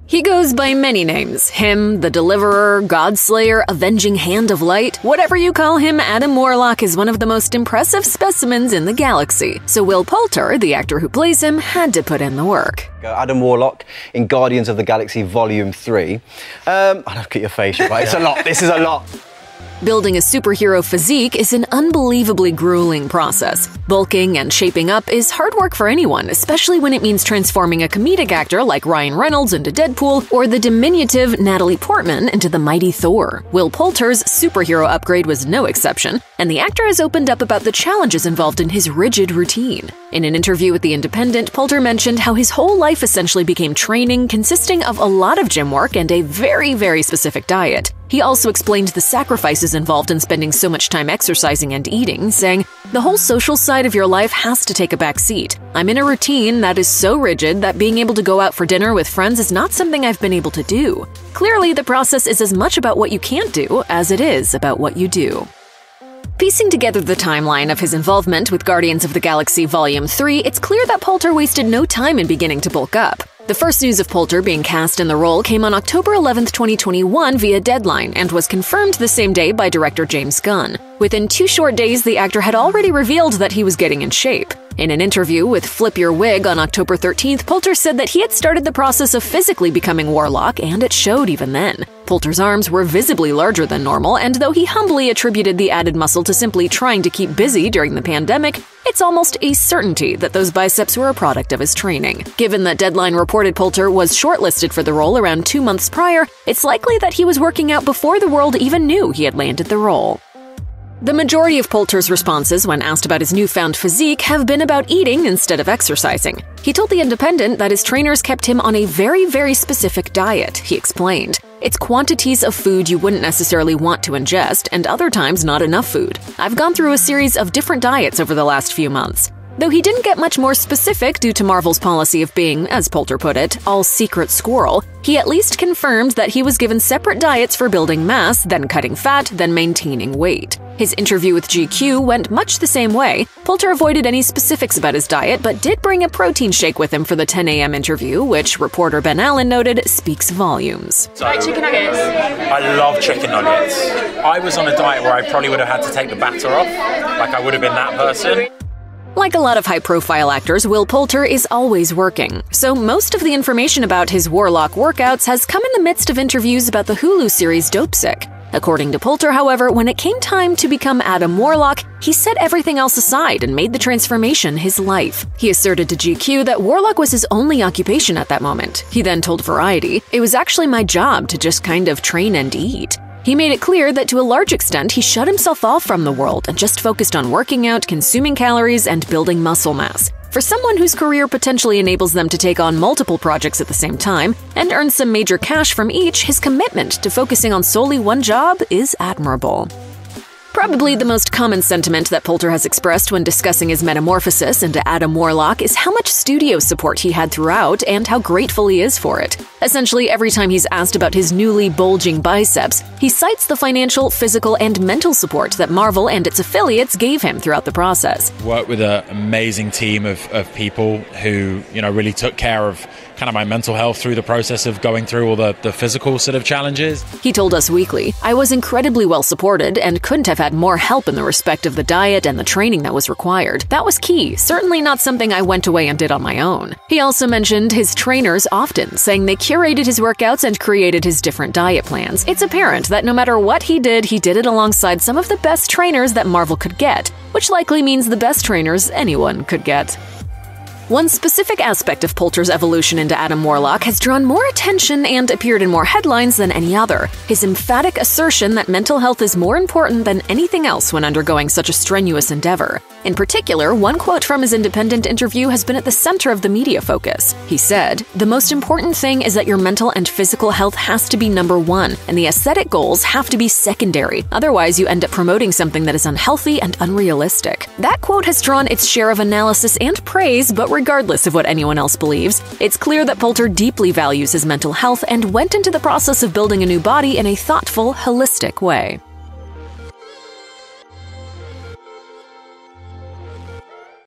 He goes by many names. Him, the Deliverer, Godslayer, Avenging Hand of Light. Whatever you call him, Adam Warlock is one of the most impressive specimens in the galaxy. So Will Poulter, the actor who plays him, had to put in the work. Adam Warlock in Guardians of the Galaxy Volume 3. I look at your face, right? It's a lot. This is a lot. Building a superhero physique is an unbelievably grueling process. Bulking and shaping up is hard work for anyone, especially when it means transforming a comedic actor like Ryan Reynolds into Deadpool or the diminutive Natalie Portman into the mighty Thor. Will Poulter's superhero upgrade was no exception, and the actor has opened up about the challenges involved in his rigid routine. In an interview with The Independent, Poulter mentioned how his whole life essentially became training consisting of a lot of gym work and a very specific diet. He also explained the sacrifices involved in spending so much time exercising and eating, saying, "The whole social side of your life has to take a back seat. I'm in a routine that is so rigid that being able to go out for dinner with friends is not something I've been able to do." Clearly, the process is as much about what you can't do as it is about what you do. Piecing together the timeline of his involvement with Guardians of the Galaxy Volume 3, it's clear that Poulter wasted no time in beginning to bulk up. The first news of Poulter being cast in the role came on October 11, 2021 via Deadline and was confirmed the same day by director James Gunn. Within 2 short days, the actor had already revealed that he was getting in shape. In an interview with Flip Your Wig on October 13th, Poulter said that he had started the process of physically becoming Warlock, and it showed even then. Poulter's arms were visibly larger than normal, and though he humbly attributed the added muscle to simply trying to keep busy during the pandemic, it's almost a certainty that those biceps were a product of his training. Given that Deadline reported Poulter was shortlisted for the role around 2 months prior, it's likely that he was working out before the world even knew he had landed the role. The majority of Poulter's responses when asked about his newfound physique have been about eating instead of exercising. He told The Independent that his trainers kept him on a very specific diet. He explained, "It's quantities of food you wouldn't necessarily want to ingest, and other times not enough food. I've gone through a series of different diets over the last few months." Though he didn't get much more specific due to Marvel's policy of being, as Poulter put it, all-secret squirrel, he at least confirmed that he was given separate diets for building mass, then cutting fat, then maintaining weight. His interview with GQ went much the same way. Poulter avoided any specifics about his diet, but did bring a protein shake with him for the 10 a.m. interview, which reporter Ben Allen noted speaks volumes. Like chicken nuggets? I love chicken nuggets. I was on a diet where I probably would have had to take the batter off, like I would have been that person. Like a lot of high-profile actors, Will Poulter is always working, so most of the information about his Warlock workouts has come in the midst of interviews about the Hulu series Dopesick. According to Poulter, however, when it came time to become Adam Warlock, he set everything else aside and made the transformation his life. He asserted to GQ that Warlock was his only occupation at that moment. He then told Variety, "It was actually my job to just kind of train and eat." He made it clear that to a large extent he shut himself off from the world and just focused on working out, consuming calories, and building muscle mass. For someone whose career potentially enables them to take on multiple projects at the same time and earn some major cash from each, his commitment to focusing on solely one job is admirable. Probably the most common sentiment that Poulter has expressed when discussing his metamorphosis into Adam Warlock is how much studio support he had throughout and how grateful he is for it. Essentially, every time he's asked about his newly bulging biceps, he cites the financial, physical, and mental support that Marvel and its affiliates gave him throughout the process. Worked with an amazing team of people who, really took care of kind of my mental health through the process of going through all the physical sort of challenges. He told Us Weekly, "I was incredibly well supported and couldn't have had more help in the respect of the diet and the training that was required. That was key, certainly not something I went away and did on my own." He also mentioned his trainers often, saying they curated his workouts and created his different diet plans. It's apparent that no matter what he did it alongside some of the best trainers that Marvel could get, which likely means the best trainers anyone could get. One specific aspect of Poulter's evolution into Adam Warlock has drawn more attention and appeared in more headlines than any other: his emphatic assertion that mental health is more important than anything else when undergoing such a strenuous endeavor. In particular, one quote from his Independent interview has been at the center of the media focus. He said, "The most important thing is that your mental and physical health has to be number one, and the aesthetic goals have to be secondary. Otherwise, you end up promoting something that is unhealthy and unrealistic." That quote has drawn its share of analysis and praise, but regardless of what anyone else believes, it's clear that Poulter deeply values his mental health and went into the process of building a new body in a thoughtful, holistic way.